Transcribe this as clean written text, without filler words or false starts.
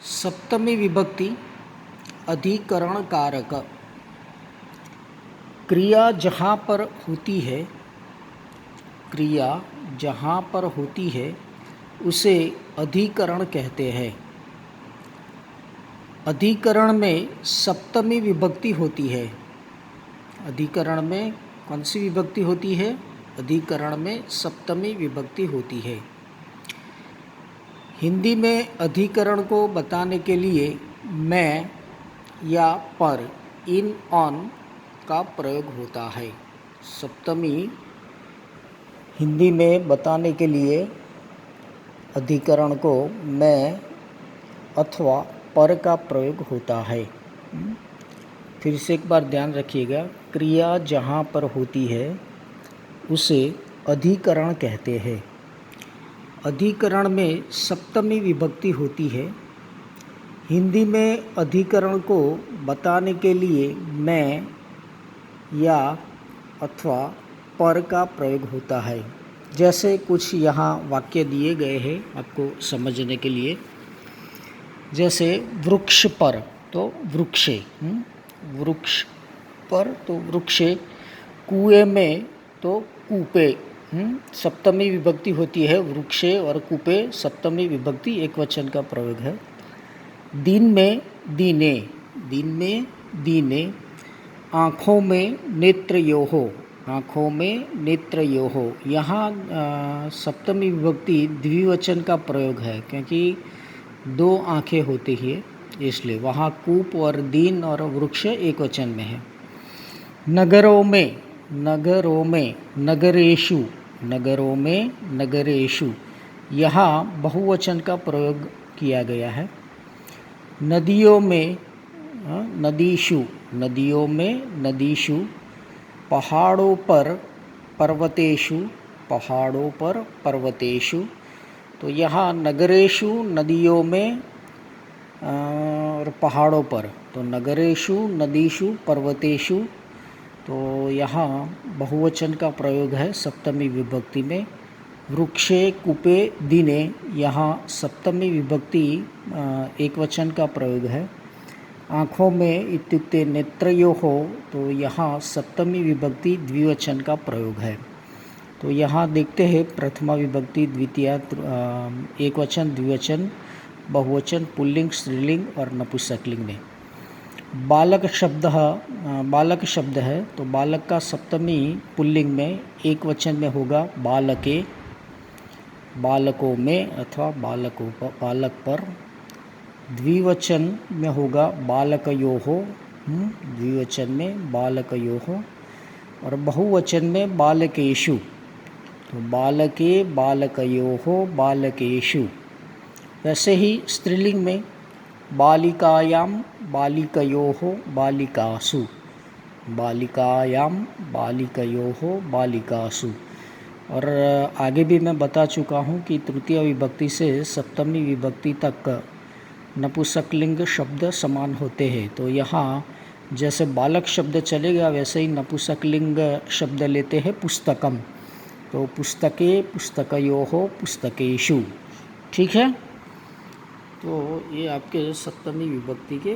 सप्तमी विभक्ति अधिकरण कारक। क्रिया जहाँ पर होती है, क्रिया जहाँ पर होती है उसे अधिकरण कहते हैं। अधिकरण में सप्तमी विभक्ति होती है। अधिकरण में कौन सी विभक्ति होती है? अधिकरण में सप्तमी विभक्ति होती है। हिंदी में अधिकरण को बताने के लिए मैं या पर, इन, ऑन का प्रयोग होता है। सप्तमी हिंदी में बताने के लिए अधिकरण को मैं अथवा पर का प्रयोग होता है। फिर से एक बार ध्यान रखिएगा, क्रिया जहाँ पर होती है उसे अधिकरण कहते हैं। अधिकरण में सप्तमी विभक्ति होती है। हिंदी में अधिकरण को बताने के लिए मैं या अथवा पर का प्रयोग होता है। जैसे कुछ यहाँ वाक्य दिए गए हैं आपको समझने के लिए। जैसे वृक्ष पर तो वृक्षे, वृक्ष पर तो वृक्षे, कुएं में तो कूपे। सप्तमी विभक्ति होती है। वृक्षे और कूपे सप्तमी विभक्ति एक वचन का प्रयोग है। दिन में दीने, दिन में दीने। आँखों में नेत्रयोः, आँखों में नेत्रयोः। यहाँ सप्तमी विभक्ति द्विवचन का प्रयोग है क्योंकि दो आँखें होती है, इसलिए वहाँ कूप और दीन और वृक्ष एक वचन में है। नगरों में, नगरों में, नगरेषु, नगरों में, नगरेषु। यहाँ बहुवचन का प्रयोग किया गया है। नदियों में, नदीषु, नदियों में, नदीषु। पहाड़ों पर, पर्वतेषु, पहाड़ों पर, पर्वतेषु। तो यहाँ नगरेषु, नदियों में और पहाड़ों पर, तो नगरेषु, नदीषु, पर्वतेषु। तो यहाँ बहुवचन का प्रयोग है सप्तमी विभक्ति में। वृक्षे कूपे दिने, यहाँ सप्तमी विभक्ति एक वचन का प्रयोग है। आँखों में इत्युक्ते नेत्रयोः, तो यहाँ सप्तमी विभक्ति द्विवचन का प्रयोग है। तो यहाँ देखते हैं प्रथमा विभक्ति, द्वितीया, एक वचन, द्विवचन, बहुवचन, पुल्लिंग, स्त्रीलिंग और नपुंसकलिंग में। बालक शब्द, बालक शब्द है तो बालक का सप्तमी पुल्लिंग में एक वचन में होगा बालके, बालकों में अथवा बालकों पर, बालक पर। द्विवचन में होगा बालकयोः, द्विवचन में बालकयोः। और बहुवचन में बालकेषु, तो बालके, बालकयोः, बालकेषु। वैसे ही स्त्रीलिंग में बालिकायां, बालिकयोः, बालिकासु, बालिकायां, बालिकयोः, बालिकासु। और आगे भी मैं बता चुका हूँ कि तृतीय विभक्ति से सप्तमी विभक्ति तक नपुंसकलिंग शब्द समान होते हैं। तो यहाँ जैसे बालक शब्द चलेगा वैसे ही नपुंसकलिंग शब्द लेते हैं पुस्तकम, तो पुस्तके, पुस्तकयोः, पुस्तकेषु। ठीक है, तो ये आपके सप्तमी विभक्ति के